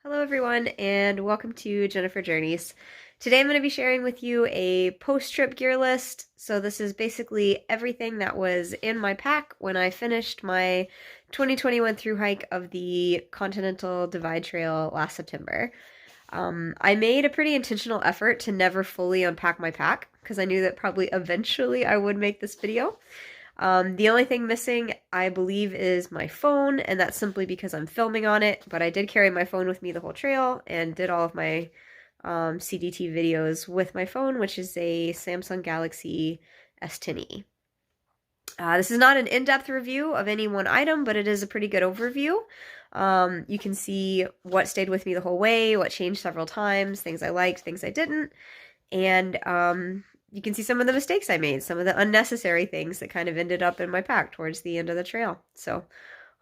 Hello everyone and welcome to JeniferJourneys. Today I'm going to be sharing with you a post-trip gear list. So this is basically everything that was in my pack when I finished my 2021 through hike of the Continental Divide Trail last September. I made a pretty intentional effort to never fully unpack my pack because I knew that probably eventually I would make this video. The only thing missing, I believe, is my phone, and that's simply because I'm filming on it, but I did carry my phone with me the whole trail and did all of my CDT videos with my phone, which is a Samsung Galaxy S10e. This is not an in-depth review of any one item, but it is a pretty good overview. You can see what stayed with me the whole way, what changed several times, things I liked, things I didn't, and you can see some of the mistakes I made, some of the unnecessary things that kind of ended up in my pack towards the end of the trail. So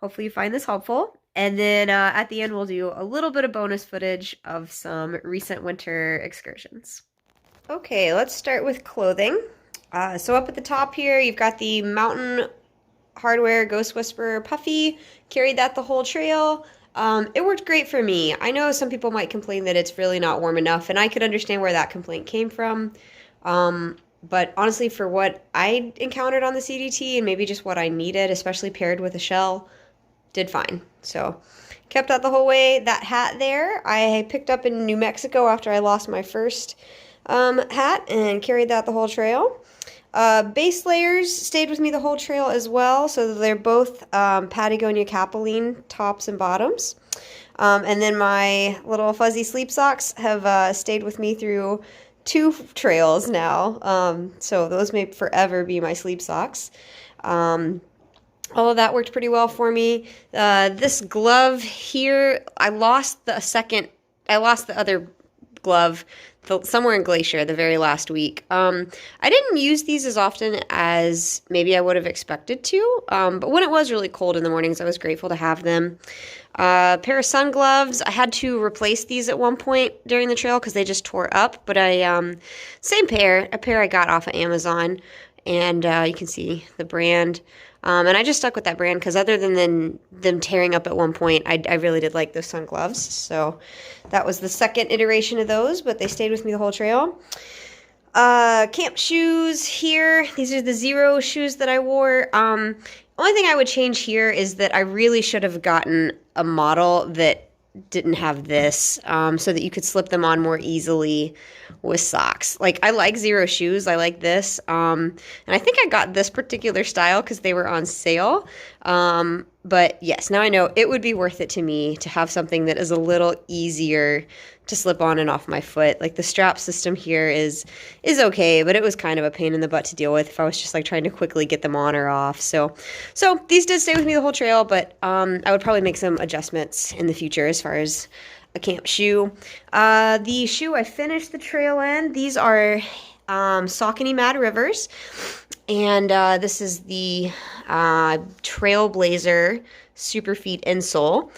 hopefully you find this helpful. And then at the end, we'll do a little bit of bonus footage of some recent winter excursions. Okay, let's start with clothing. So up at the top here, you've got the Mountain Hardwear Ghost Whisperer Puffy. Carried that the whole trail. It worked great for me. I know some people might complain that it's really not warm enough, and I could understand where that complaint came from. But honestly, for what I encountered on the CDT and maybe just what I needed, especially paired with a shell, did fine. So kept that the whole way. That hat there, I picked up in New Mexico after I lost my first hat and carried that the whole trail. Base layers stayed with me the whole trail as well, so they're both Patagonia Capeline tops and bottoms. And then my little fuzzy sleep socks have stayed with me through 2 trails now, so those may forever be my sleep socks. All of that worked pretty well for me. This glove here, I lost the other glove somewhere in Glacier the very last week. I didn't use these as often as maybe I would have expected to, but when it was really cold in the mornings, I was grateful to have them. A pair of sun gloves. I had to replace these at one point during the trail because they just tore up, but same pair, a pair I got off of Amazon, and you can see the brand. And I just stuck with that brand because other than them tearing up at one point, I really did like those sun gloves. So that was the second iteration of those, but they stayed with me the whole trail. Camp shoes here. These are the Zero shoes that I wore. Only thing I would change here is that I really should have gotten a model that didn't have this, so that you could slip them on more easily with socks. Like, I like Zero shoes. I like this. And I think I got this particular style because they were on sale. But yes, now I know it would be worth it to me to have something that is a little easier to slip on and off my foot. Like, the strap system here is okay, but it was kind of a pain in the butt to deal with if I was just like trying to quickly get them on or off. So these did stay with me the whole trail, but I would probably make some adjustments in the future as far as a camp shoe. The shoe I finished the trail in, these are Saucony Mad Rivers, and this is the Trailblazer Superfeet insole.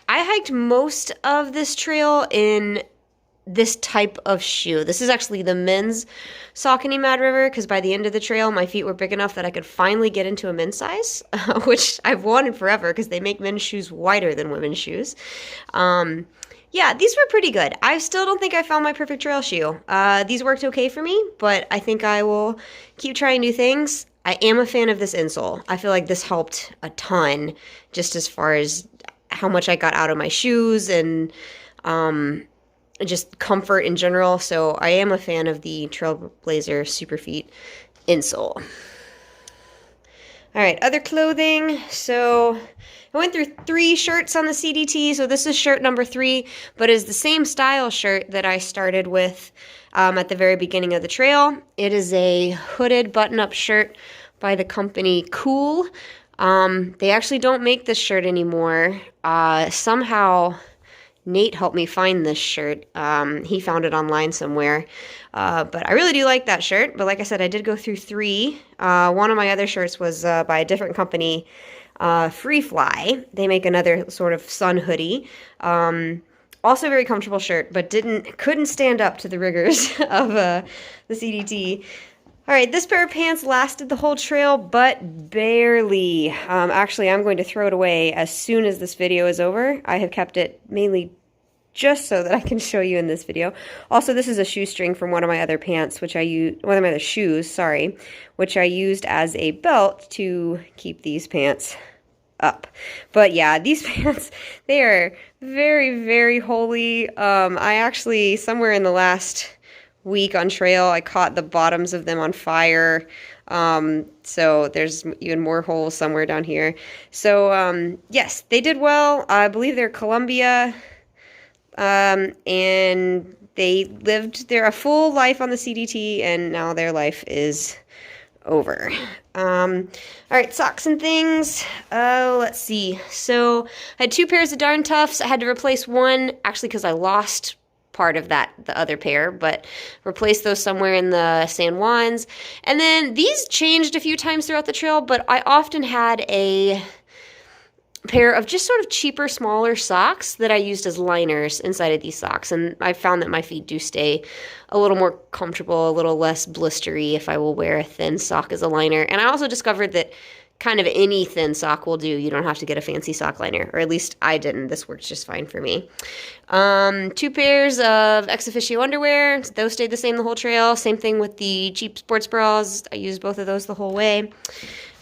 I hiked most of this trail in this type of shoe. This is actually the men's Saucony Mad River because by the end of the trail, my feet were big enough that I could finally get into a men's size, which I've wanted forever because they make men's shoes wider than women's shoes. Yeah, these were pretty good. I still don't think I found my perfect trail shoe. These worked okay for me, but I think I will keep trying new things. I am a fan of this insole. I feel like this helped a ton just as far as how much I got out of my shoes and just comfort in general. So I am a fan of the Trailblazer Superfeet insole. All right, other clothing. So I went through 3 shirts on the CDT. So this is shirt number 3, but is the same style shirt that I started with at the very beginning of the trail. It is a hooded button-up shirt by the company Cool. They actually don't make this shirt anymore. Somehow Nate helped me find this shirt. He found it online somewhere. But I really do like that shirt. But like I said, I did go through 3. One of my other shirts was by a different company, Free Fly. They make another sort of sun hoodie. Also a very comfortable shirt, but couldn't stand up to the rigors of the CDT. All right, this pair of pants lasted the whole trail, but barely. Actually, I'm going to throw it away as soon as this video is over. I have kept it mainly just so that I can show you in this video. Also, this is a shoestring from one of my other pants, which I use, one of my other shoes, sorry, which I used as a belt to keep these pants up. But yeah, these pants, they are very, very holey. I actually, somewhere in the last week on trail, I caught the bottoms of them on fire. So there's even more holes somewhere down here. So, yes, they did well. I believe they're Columbia. And they lived a full life on the CDT, and now their life is over. All right, socks and things. Let's see. So I had 2 pairs of Darn Toughs. I had to replace one, actually, because I lost part of the other pair, but replaced those somewhere in the San Juans. And then these changed a few times throughout the trail, but I often had a pair of just sort of cheaper, smaller socks that I used as liners inside of these socks. And I found that my feet do stay a little more comfortable, a little less blistery if I will wear a thin sock as a liner. And I also discovered that kind of any thin sock will do. You don't have to get a fancy sock liner, or at least I didn't. This works just fine for me. 2 pairs of ex officio underwear. Those stayed the same the whole trail. Same thing with the cheap sports bras. I used both of those the whole way.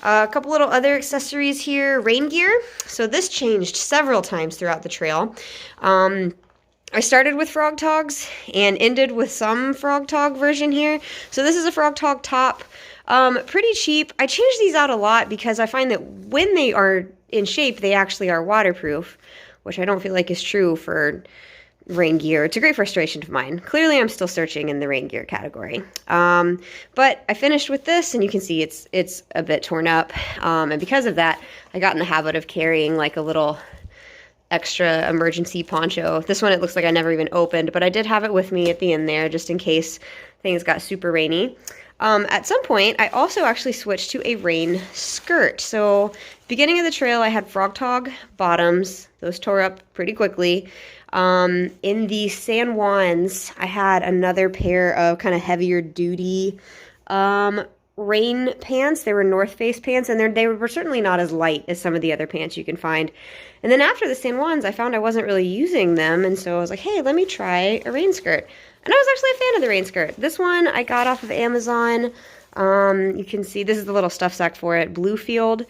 A couple little other accessories here. Rain gear. So this changed several times throughout the trail. I started with Frog Togs and ended with some Frog Tog version here. So this is a Frog Tog top. Pretty cheap. I change these out a lot because I find that when they are in shape, they actually are waterproof, which I don't feel like is true for rain gear. It's a great frustration of mine. Clearly, I'm still searching in the rain gear category. But I finished with this, and you can see it's a bit torn up. And because of that, I got in the habit of carrying like a little extra emergency poncho. This one, it looks like I never even opened, but I did have it with me at the end there just in case things got super rainy. At some point, I also actually switched to a rain skirt. So, beginning of the trail, I had Frog Tog bottoms. Those tore up pretty quickly. In the San Juans, I had another pair of kind of heavier duty rain pants. They were North Face pants, and they were certainly not as light as some of the other pants you can find. And then after the San Juans, I found I wasn't really using them, and so I was like, hey, let me try a rain skirt. And I was actually a fan of the rain skirt. This one I got off of Amazon. You can see this is the little stuff sack for it, Bluefield.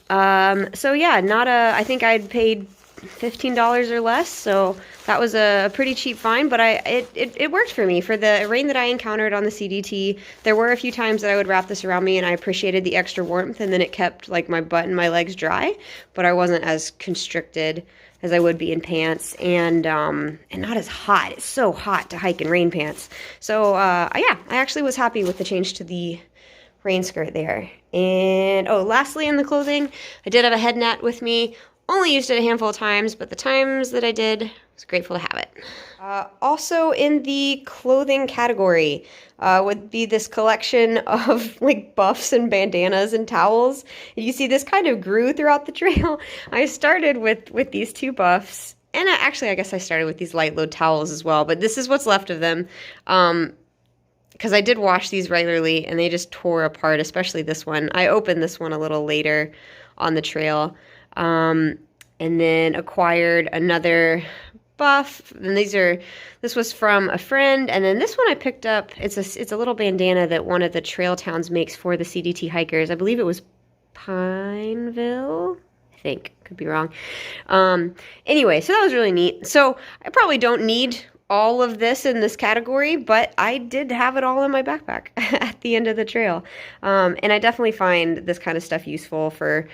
So yeah, I think I'd paid $15 or less, so that was a pretty cheap find, but it worked for me. For the rain that I encountered on the CDT, there were a few times that I would wrap this around me, and I appreciated the extra warmth, and then it kept like my butt and my legs dry, but I wasn't as constricted as I would be in pants, and not as hot. It's so hot to hike in rain pants. So yeah, I actually was happy with the change to the rain skirt there. And lastly in the clothing, I did have a head net with me. Only used it a handful of times, but the times that I did, I was grateful to have it. Also in the clothing category would be this collection of like buffs and bandanas and towels. You see this kind of grew throughout the trail. I started with these 2 buffs, and I guess I started with these light load towels as well, but this is what's left of them. Because I did wash these regularly and they just tore apart, especially this one. I opened this one a little later on the trail. And then acquired another buff. And this was from a friend. And then this one I picked up. It's a little bandana that one of the trail towns makes for the CDT hikers. I believe it was Pineville. I think, could be wrong. Anyway, so that was really neat. So I probably don't need all of this in this category, but I did have it all in my backpack at the end of the trail. And I definitely find this kind of stuff useful for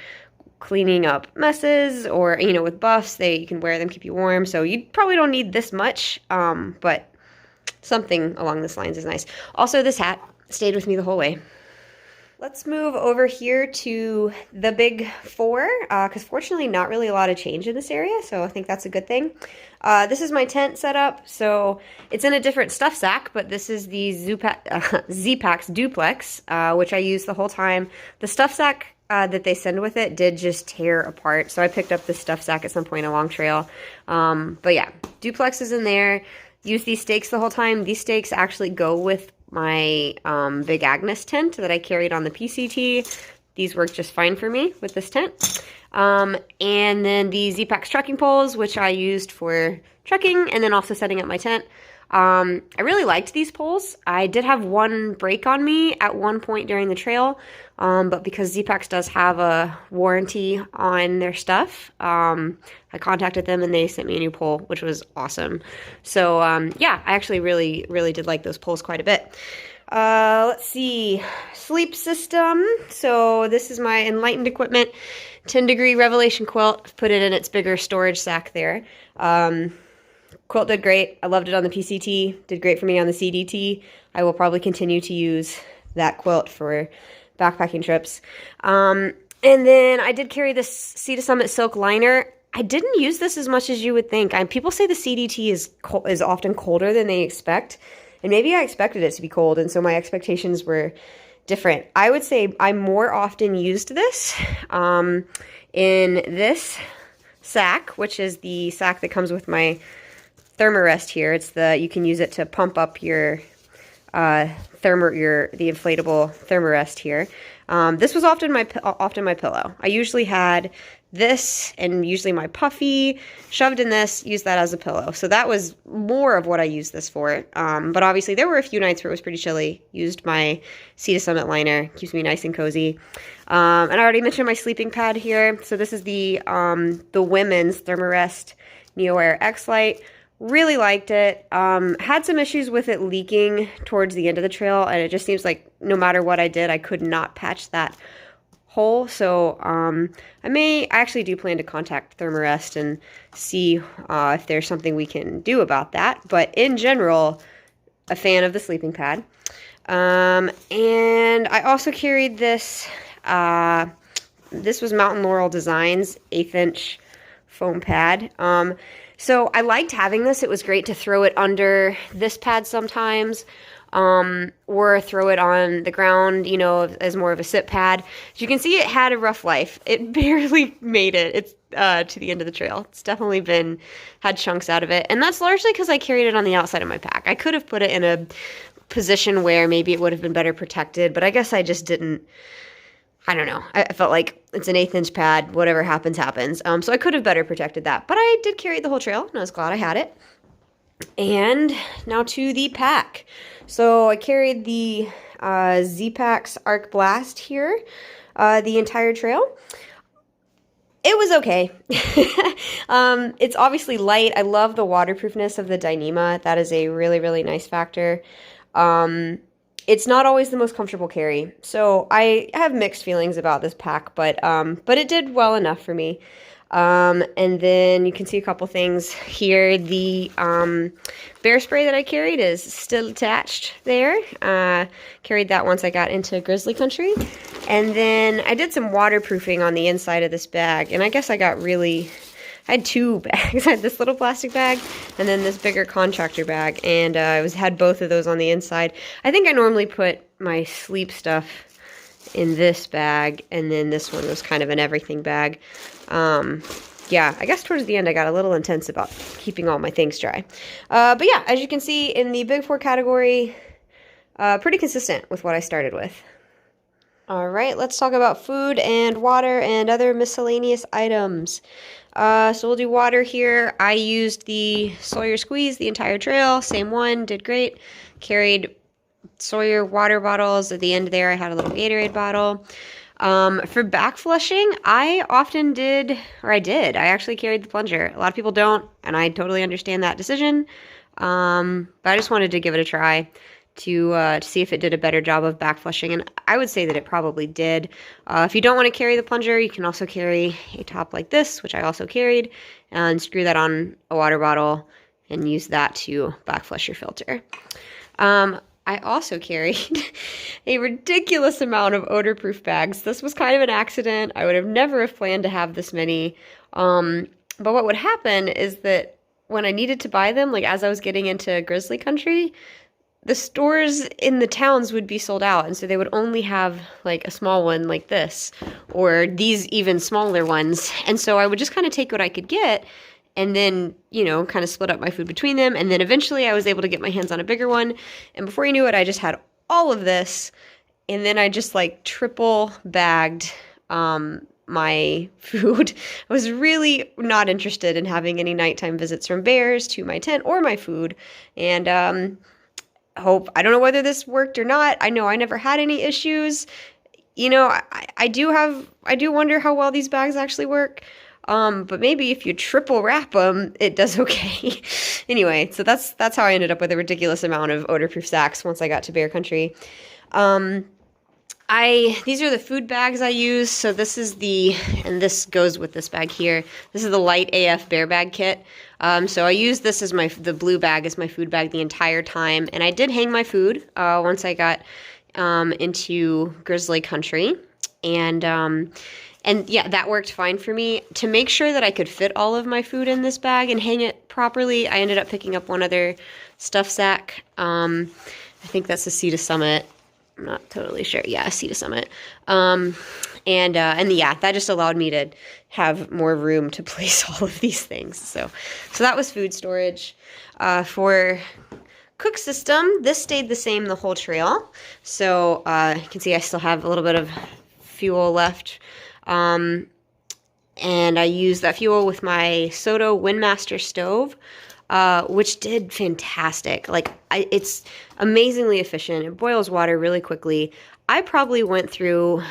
cleaning up messes, or with buffs, you can wear them, keep you warm, so you probably don't need this much, but something along those lines is nice. Also, this hat stayed with me the whole way. Let's move over here to the big 4, because fortunately not really a lot of change in this area, so I think that's a good thing. This is my tent setup, so it's in a different stuff sack, but this is the Z-Packs Duplex, which I used the whole time. The stuff sack that they send with it did just tear apart, so I picked up this stuff sack at some point along trail. But yeah, Duplex is in there. Use these stakes the whole time. These stakes actually go with my Big Agnes tent that I carried on the PCT. These work just fine for me with this tent. And then the Z-Packs trekking poles, which I used for trekking and then also setting up my tent. I really liked these poles. I did have one break on me at one point during the trail, but because Z-Packs does have a warranty on their stuff, I contacted them and they sent me a new pole, which was awesome. So yeah, I actually really did like those poles quite a bit. Let's see, sleep system. So this is my Enlightened Equipment 10-degree Revelation quilt. I've put it in its bigger storage sack there. Quilt did great. I loved it on the PCT. Did great for me on the CDT. I will probably continue to use that quilt for backpacking trips. And then I did carry this Sea to Summit silk liner. I didn't use this as much as you would think. People say the CDT is often colder than they expect. And maybe I expected it to be cold, and so my expectations were different. I would say I more often used this in this sack, which is the sack that comes with my Therm-A-Rest here. You can use it to pump up your the inflatable Therm-A-Rest here. This was often my pillow. I usually had this and usually my puffy shoved in this, used that as a pillow. So that was more of what I used this for. But obviously there were a few nights where it was pretty chilly. Used my Sea to Summit liner, keeps me nice and cozy. And I already mentioned my sleeping pad here. So this is the women's Therm-A-Rest Neoware X-Lite. Really liked it. Had some issues with it leaking towards the end of the trail, and it just seems like no matter what I did, I could not patch that hole. So I actually do plan to contact Therm-A-Rest and see if there's something we can do about that. But in general, a fan of the sleeping pad. And I also carried this. This was Mountain Laurel Designs 1/8 inch foam pad. So I liked having this. It was great to throw it under this pad sometimes, or throw it on the ground, you know, as more of a sit pad. As you can see, it had a rough life. It barely made it to the end of the trail. It's definitely had chunks out of it. And that's largely because I carried it on the outside of my pack. I could have put it in a position where maybe it would have been better protected, but I guess I just didn't. I don't know. I felt like it's an 1/8 inch pad. Whatever happens, happens. So I could have better protected that. But I did carry it the whole trail, and I was glad I had it. And now to the pack. So I carried the Z-Packs Arc Blast here the entire trail. It was okay. It's obviously light. I love the waterproofness of the Dyneema. That is a really nice factor. It's not always the most comfortable carry, so I have mixed feelings about this pack, but it did well enough for me. And then you can see a couple things here. The bear spray that I carried is still attached there. Carried that once I got into grizzly country. And then I did some waterproofing on the inside of this bag, and I guess I had two bags. I had this little plastic bag and then this bigger contractor bag, and I had both of those on the inside. I think I normally put my sleep stuff in this bag, and then this one was kind of an everything bag. Yeah, I guess towards the end I got a little intense about keeping all my things dry. But yeah, as you can see in the Big 4 category, pretty consistent with what I started with. All right, let's talk about food and water and other miscellaneous items. So we'll do water here. I used the Sawyer Squeeze the entire trail. Same one, did great. Carried Sawyer water bottles. At the end there, I had a little Gatorade bottle. For back flushing, I actually carried the plunger. A lot of people don't, and I totally understand that decision. But I just wanted to give it a try to see if it did a better job of back flushing, and I would say that it probably did. If you don't want to carry the plunger, you can also carry a top like this, which I also carried, and screw that on a water bottle and use that to back flush your filter. I also carried a ridiculous amount of odor-proof bags. This was kind of an accident. I would have never planned to have this many. But what would happen is that when I needed to buy them, like as I was getting into grizzly country, the stores in the towns would be sold out, and so they would only have like a small one like this, or these even smaller ones. And so I would just kind of take what I could get, and then, you know, kind of split up my food between them. And then eventually I was able to get my hands on a bigger one. And before you knew it, I just had all of this. And then I just like triple bagged my food. I was really not interested in having any nighttime visits from bears to my tent or my food. And I don't know whether this worked or not. I know I never had any issues. You know, I do wonder how well these bags actually work. But maybe if you triple wrap them, it does okay. Anyway, so that's how I ended up with a ridiculous amount of odor-proof sacks once I got to bear country. These are the food bags I use. So this is and this goes with this bag here. This is the Light AF Bear Bag Kit. So I use this as the blue bag as my food bag the entire time. And I did hang my food, once I got, into grizzly country. And yeah, that worked fine for me. To make sure that I could fit all of my food in this bag and hang it properly, I ended up picking up one other stuff sack. I think that's a Sea Summit. I'm not totally sure. Yeah, Sea Summit. And yeah, that just allowed me to have more room to place all of these things. So that was food storage. For cook system, this stayed the same the whole trail. So you can see I still have a little bit of fuel left. And I used that fuel with my Soto Windmaster stove. Which did fantastic. Like, it's amazingly efficient. It boils water really quickly. I probably went through,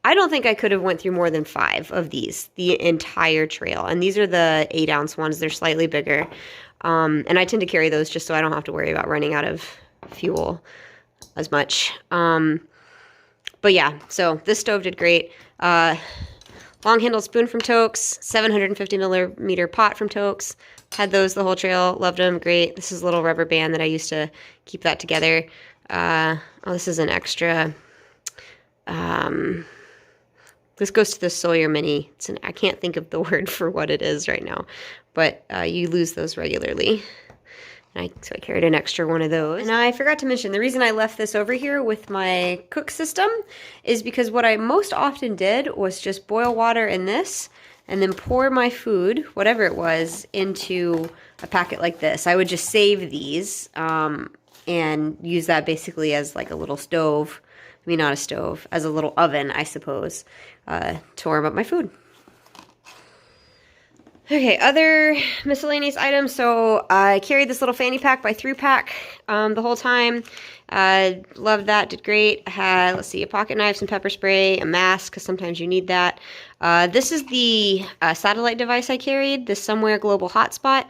I don't think I could have went through more than 5 of these the entire trail. And these are the 8-ounce ones. They're slightly bigger. And I tend to carry those just so I don't have to worry about running out of fuel as much. But yeah, so this stove did great. Long-handled spoon from Tokes, 750 millimeter pot from Tokes. Had those the whole trail. Loved them. Great. This is a little rubber band that I used to keep that together. This is an extra. This goes to the Sawyer Mini. I can't think of the word for what it is right now. But you lose those regularly. So I carried an extra one of those. And I forgot to mention, the reason I left this over here with my cook system is because what I most often did was just boil water in this and then pour my food, whatever it was, into a packet like this. I would just save these and use that basically as like a little stove. I mean, not a stove, as a little oven, I suppose, to warm up my food. Okay, other miscellaneous items. So I carried this little fanny pack by Thru-Pack the whole time. Loved that, did great. I had, let's see, a pocket knife, some pepper spray, a mask, because sometimes you need that. This is the satellite device I carried, the Somewhere Global Hotspot.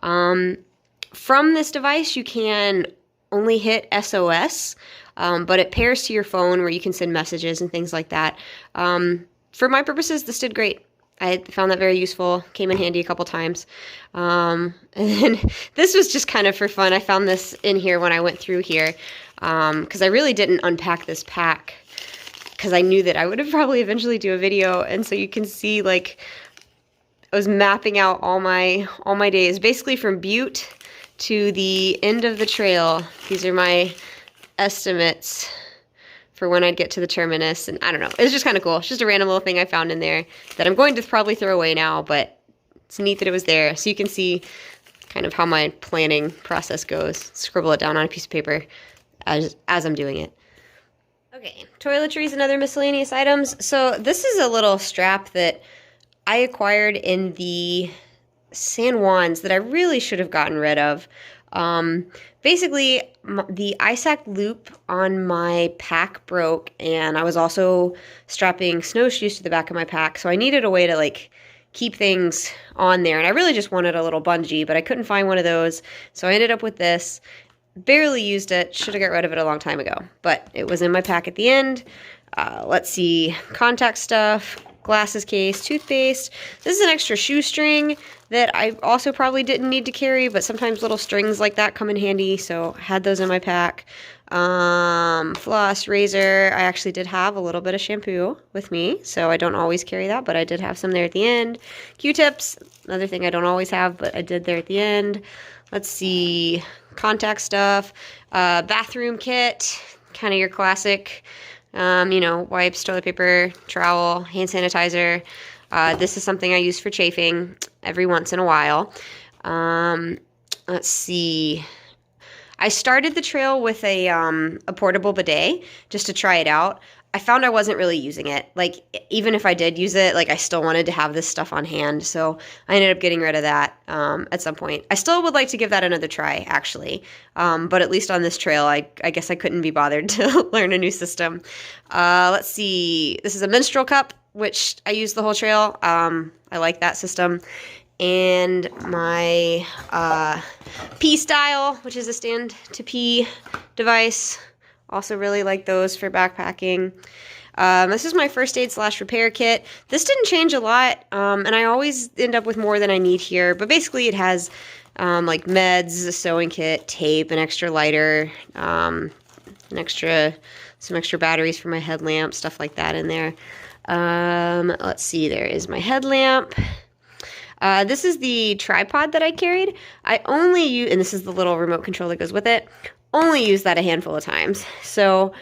From this device, you can only hit SOS, but it pairs to your phone where you can send messages and things like that. For my purposes, this did great. I found that very useful, came in handy a couple times. And then this was just kind of for fun. I found this in here when I went through here, because I really didn't unpack this pack because I knew that I would have probably eventually do a video. And so you can see, like, I was mapping out all my days, basically from Butte to the end of the trail. These are my estimates for when I'd get to the terminus, and I don't know. It's just kind of cool. It's just a random little thing I found in there that I'm going to probably throw away now, but it's neat that it was there. So you can see kind of how my planning process goes. Scribble it down on a piece of paper as I'm doing it. Okay, toiletries and other miscellaneous items. So this is a little strap that I acquired in the San Juans that I really should have gotten rid of. Basically, the ISAC loop on my pack broke, and I was also strapping snowshoes to the back of my pack, so I needed a way to, like, keep things on there, and I really just wanted a little bungee, but I couldn't find one of those, so I ended up with this. Barely used it, should have got rid of it a long time ago, but it was in my pack at the end. Let's see, contact stuff, glasses case, toothpaste. This is an extra shoestring that I also probably didn't need to carry, but sometimes little strings like that come in handy, so I had those in my pack. Floss, razor. I actually did have a little bit of shampoo with me, so I don't always carry that, but I did have some there at the end. Q-tips, another thing I don't always have, but I did there at the end. Let's see, contact stuff, bathroom kit, kind of your classic, you know, wipes, toilet paper, trowel, hand sanitizer. This is something I use for chafing every once in a while. Let's see. I started the trail with a portable bidet just to try it out. I found I wasn't really using it. Like, even if I did use it, like, I still wanted to have this stuff on hand. So I ended up getting rid of that at some point. I still would like to give that another try, actually. But at least on this trail, I guess I couldn't be bothered to learn a new system. Let's see. This is a Menstrual Cup, which I use the whole trail. I like that system. And my pee style, which is a stand to pee device. Also really like those for backpacking. This is my first aid / repair kit. This didn't change a lot, and I always end up with more than I need here. But basically it has like meds, a sewing kit, tape, an extra lighter, some extra batteries for my headlamp, stuff like that in there. Let's see, there is my headlamp. This is the tripod that I carried. I only use, and this is the little remote control that goes with it, only use that a handful of times. So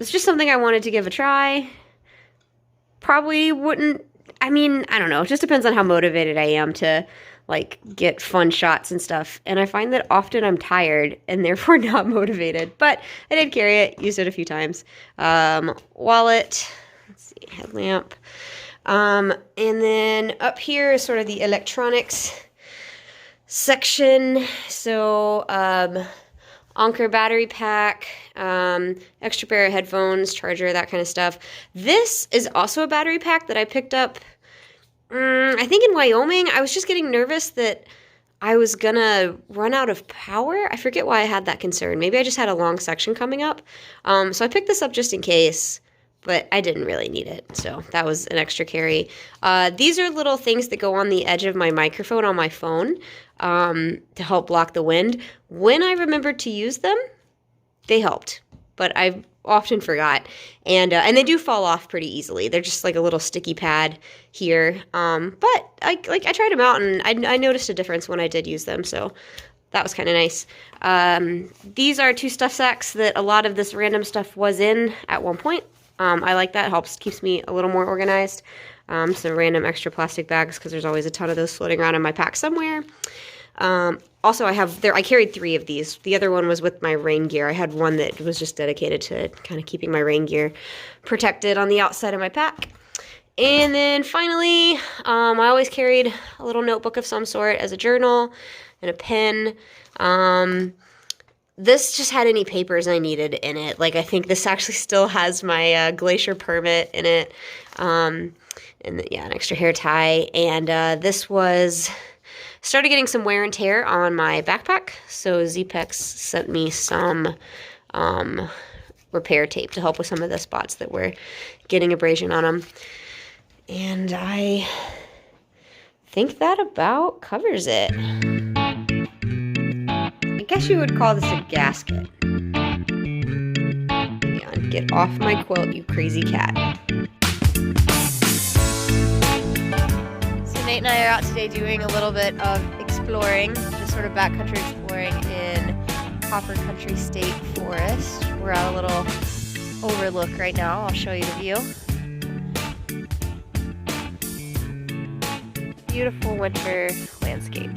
it's just something I wanted to give a try. Probably wouldn't, I mean, I don't know. It just depends on how motivated I am to like get fun shots and stuff. And I find that often I'm tired and therefore not motivated, but I did carry it, used it a few times. Wallet, let's see, headlamp. And then up here is sort of the electronics section. So, Anker battery pack, extra pair of headphones, charger, that kind of stuff. This is also a battery pack that I picked up, I think in Wyoming. I was just getting nervous that I was gonna run out of power. I forget why I had that concern. Maybe I just had a long section coming up. So I picked this up just in case, but I didn't really need it, so that was an extra carry. These are little things that go on the edge of my microphone on my phone to help block the wind. When I remembered to use them, they helped, but I often forgot. And they do fall off pretty easily. They're just like a little sticky pad here. But I tried them out, and I noticed a difference when I did use them, so that was kind of nice. These are 2 stuff sacks that a lot of this random stuff was in at one point. I like that. Helps, keeps me a little more organized. Some random extra plastic bags, because there's always a ton of those floating around in my pack somewhere. Also, I carried 3 of these. The other one was with my rain gear. I had one that was just dedicated to kind of keeping my rain gear protected on the outside of my pack. And then finally, I always carried a little notebook of some sort as a journal and a pen. This just had any papers I needed in it. Like, I think this actually still has my glacier permit in it. And yeah, an extra hair tie. And this was, started getting some wear and tear on my backpack. So Z-Pex sent me some repair tape to help with some of the spots that were getting abrasion on them. And I think that about covers it. I guess you would call this a gasket. Yeah, get off my quilt, you crazy cat. So Nate and I are out today doing a little bit of exploring, just sort of backcountry exploring in Copper Country State Forest. We're at a little overlook right now. I'll show you the view. Beautiful winter landscape.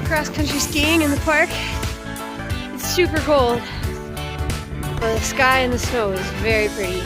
Cross-country skiing in the park. It's super cold, but the sky and the snow is very pretty.